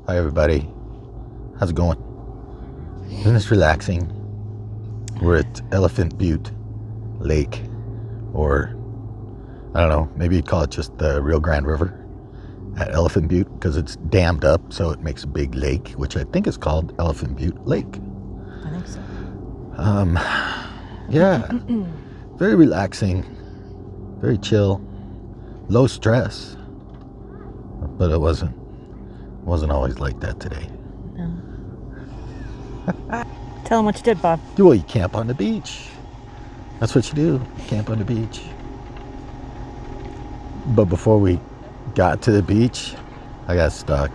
Hi everybody. How's it going? Isn't this relaxing? We're at Elephant Butte Lake, or I don't know, maybe you'd call it just the Rio Grande River at Elephant Butte because it's dammed up, so it makes a big lake, which I think is called Elephant Butte Lake. I think so. Yeah, very relaxing, very chill, low stress, but it wasn't always like that today. No. Tell them what you did, Bob. Well, you camp on the beach. That's what you do, camp on the beach. But before we got to the beach, I got stuck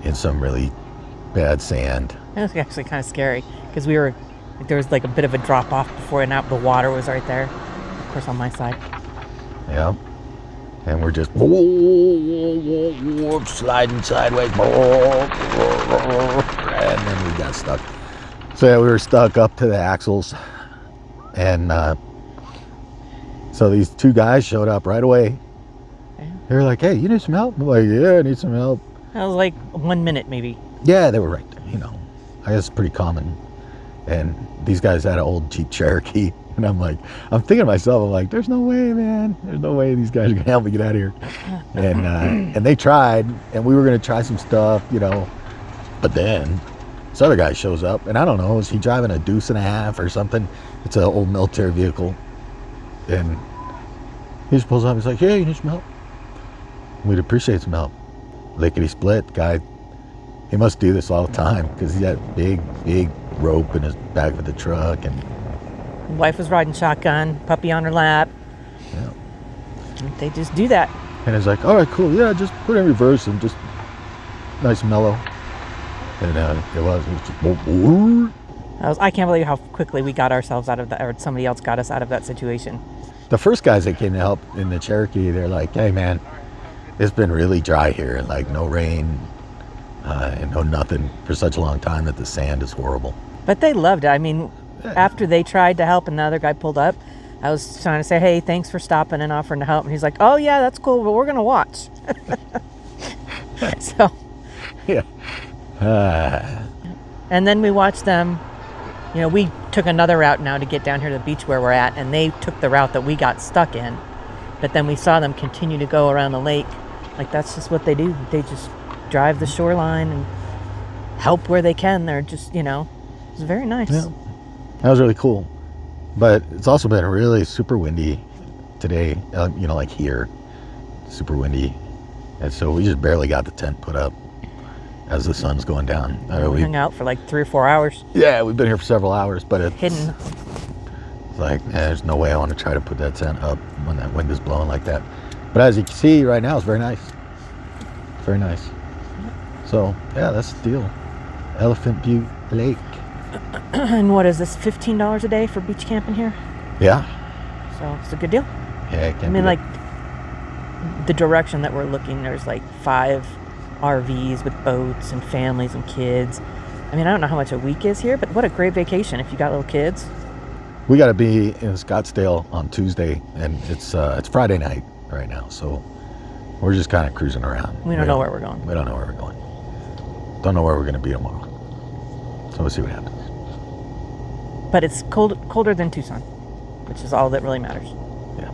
in some really bad sand. It was actually kind of scary because there was like a bit of a drop off before, and out the water was right there, of course, on my side. Yeah. And we're just sliding sideways, and then we got stuck. So yeah, we were stuck up to the axles, and so these two guys showed up right away. Yeah. They were like, "Hey, you need some help?" I'm like, "Yeah, I need some help." That was like 1 minute, maybe. Yeah, they were right there. I guess it's pretty common. And these guys had an old Jeep Cherokee. And I'm thinking to myself, there's no way, man. There's no way these guys are going to help me get out of here. And they tried, and we were going to try some stuff, But then this other guy shows up, and I don't know, is he driving a Deuce and a Half or something? It's an old military vehicle. And he just pulls up, he's like, "Hey, you need some help?" We'd appreciate some help. Lickety split, guy. He must do this all the time because he's got big rope in his back of the truck, and Wife was riding shotgun, puppy on her lap. yeah. They just do that. And it's like, "All right, cool, yeah, just put it in reverse and just nice and mellow." And it was just, I can't believe how quickly we got ourselves out of that, or somebody else got us out of that situation. the first guys that came to help in the Cherokee, they're like, "Hey man, it's been really dry here, no rain and no nothing for such a long time that the sand is horrible." But they loved it. I mean, after they tried to help and the other guy pulled up, I was trying to say, "Hey, thanks for stopping and offering to help." And he's like, "Oh yeah, that's cool, but we're going to watch." So. Yeah. And then we watched them. We took another route now to get down here to the beach where we're at, and they took the route that we got stuck in. But then we saw them continue to go around the lake. That's just what they do. They just drive the shoreline and help where they can. They're just, it's very nice. Yeah. That was really cool. But it's also been really super windy today, like here. Super windy. And so we just barely got the tent put up as the sun's going down. We hung out for 3 or 4 hours. Yeah, we've been here for several hours, but it's hidden. It's there's no way I want to try to put that tent up when that wind is blowing like that. But as you can see right now, it's very nice. Very nice. So, yeah, that's the deal. Elephant Butte Lake. And what is this, $15 a day for beach camping here? Yeah. So it's a good deal. Yeah, it can be. The direction that we're looking, there's 5 RVs with boats and families and kids. I don't know how much a week is here, but what a great vacation if you got little kids. We got to be in Scottsdale on Tuesday, and it's Friday night right now, so we're just kind of cruising around. We don't know where we're going. We don't know where we're going. Don't know where we're going to be tomorrow. So we'll see what happens. But it's colder than Tucson, which is all that really matters. Yeah.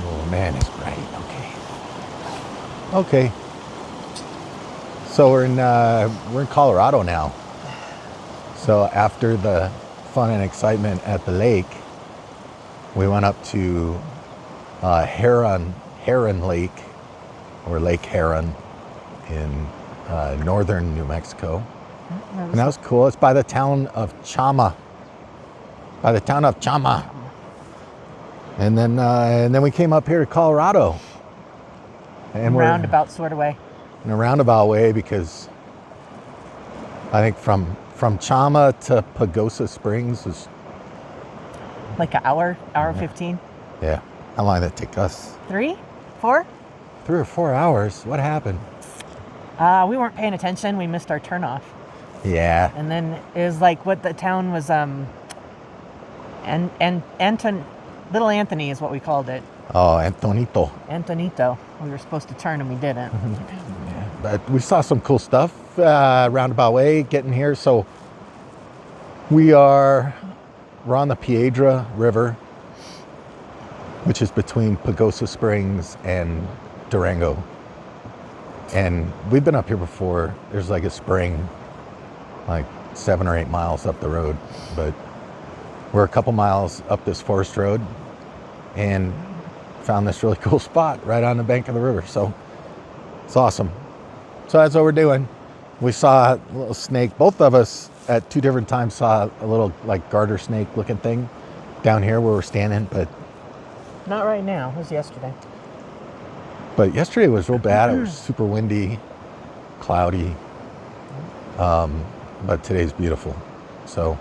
Oh man, it's bright. Okay. So we're in Colorado now. So after the fun and excitement at the lake, we went up to Heron Lake, or Lake Heron, in northern New Mexico. And that was cool. It's by the town of Chama. By the town of Chama. And then we came up here to Colorado. And we're roundabout sort of way. in a roundabout way because I think from Chama to Pagosa Springs was Like an hour 15. yeah. How long did that take us? 3, 4. 3 or 4 hours. What happened? We weren't paying attention. We missed our turnoff. Yeah. And then it was like what the town was, and Little Anthony is what we called it. Oh, Antonito. Antonito. We were supposed to turn and we didn't. Yeah, but we saw some cool stuff roundabout way getting here. So we're on the Piedra River, which is between Pagosa Springs and Durango. And we've been up here before. There's like a spring, like 7 or 8 miles up the road. But we're a couple miles up this forest road and found this really cool spot right on the bank of the river. So it's awesome. So that's what we're doing. We saw a little snake. Both of us at 2 different times saw a little like garter snake looking thing down here where we're standing. Not right now. It was yesterday. But yesterday was real bad. It was super windy, cloudy. But today's beautiful. So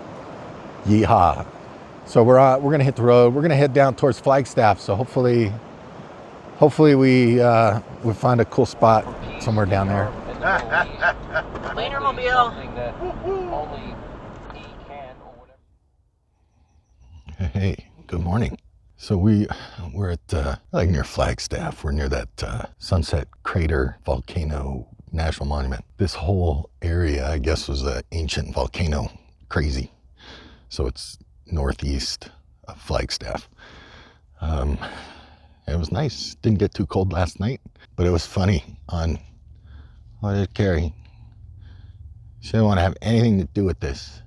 yeehaw. So we're gonna hit the road. We're gonna head down towards Flagstaff. So hopefully we find a cool spot somewhere down there. Later, Mobile. Hey, good morning. So we're at like near Flagstaff. We're near that Sunset Crater Volcano National Monument. This whole area, I guess, was an ancient volcano. Crazy. So it's northeast of Flagstaff. It was nice. Didn't get too cold last night, but it was funny what did Carrie? She didn't want to have anything to do with this.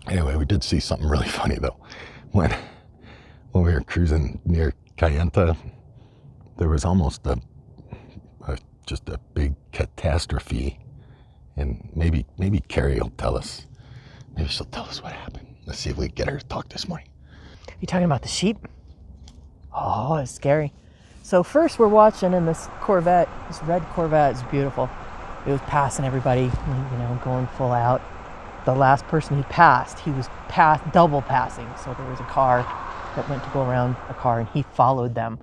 Anyway, we did see something really funny though. When we were cruising near Kayenta, there was almost just a big catastrophe. And maybe Carrie will tell us. Maybe she'll tell us what happened. Let's see if we can get her to talk this morning. You talking about the sheep? Oh, it's scary. So first we're watching in this Corvette, this red Corvette is beautiful. It was passing everybody, going full out. The last person he passed, he was double passing. So there was a car that went to go around a car and he followed them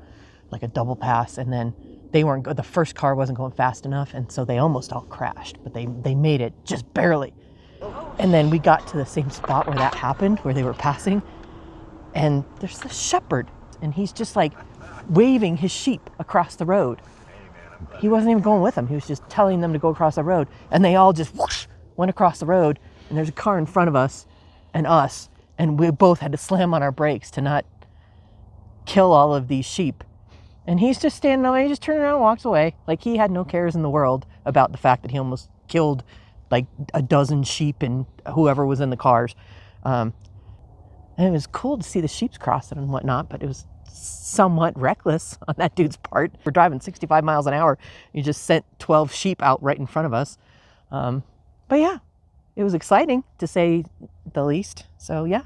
like a double pass. And then the first car wasn't going fast enough. And so they almost all crashed, but they made it just barely. And then we got to the same spot where that happened, where they were passing. And there's this shepherd and he's just like waving his sheep across the road. He wasn't even going with them. He was just telling them to go across the road. And they all just whoosh, went across the road. And there's a car in front of us. And we both had to slam on our brakes to not kill all of these sheep. And he's just standing there, he just turned around and walks away. Like he had no cares in the world about the fact that he almost killed like a dozen sheep and whoever was in the cars. And it was cool to see the sheep crossing and whatnot, but it was somewhat reckless on that dude's part. We're driving 65 miles an hour. You just sent 12 sheep out right in front of us. But yeah, it was exciting to say the least. So yeah.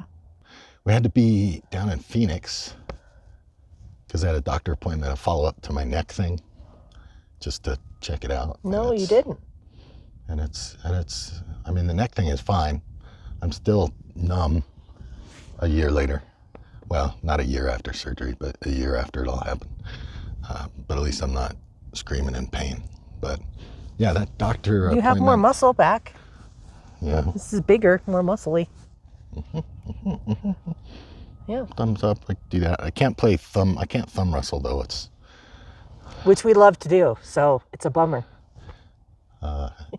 We had to be down in Phoenix because I had a doctor appointment, a follow-up to my neck thing, just to check it out. No, you didn't. And I mean, the neck thing is fine. I'm still numb a year later. Well, not a year after surgery, but a year after it all happened. But at least I'm not screaming in pain. But yeah, that doctor You have more muscle back. Yeah. This is bigger, more muscly. Yeah. Thumbs up, I do that. I can't thumb wrestle though. Which we love to do, so it's a bummer.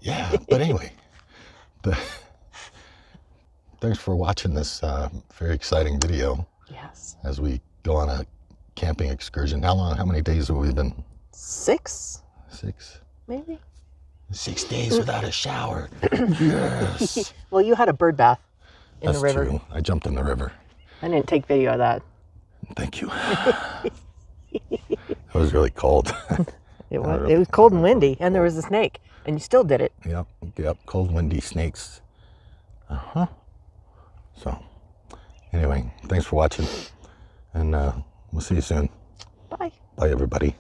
Yeah, but anyway, thanks for watching this very exciting video. Yes. As we go on a camping excursion. How many days have we been? 6? 6? Maybe. 6 days without a shower. Yes. Well, you had a bird bath in That's the river. True. I jumped in the river. I didn't take video of that. Thank you. It was really cold. It was cold and windy, and there was a snake, and you still did it. Yep. Cold, windy snakes. So, anyway, thanks for watching, and we'll see you soon. Bye. Bye, everybody.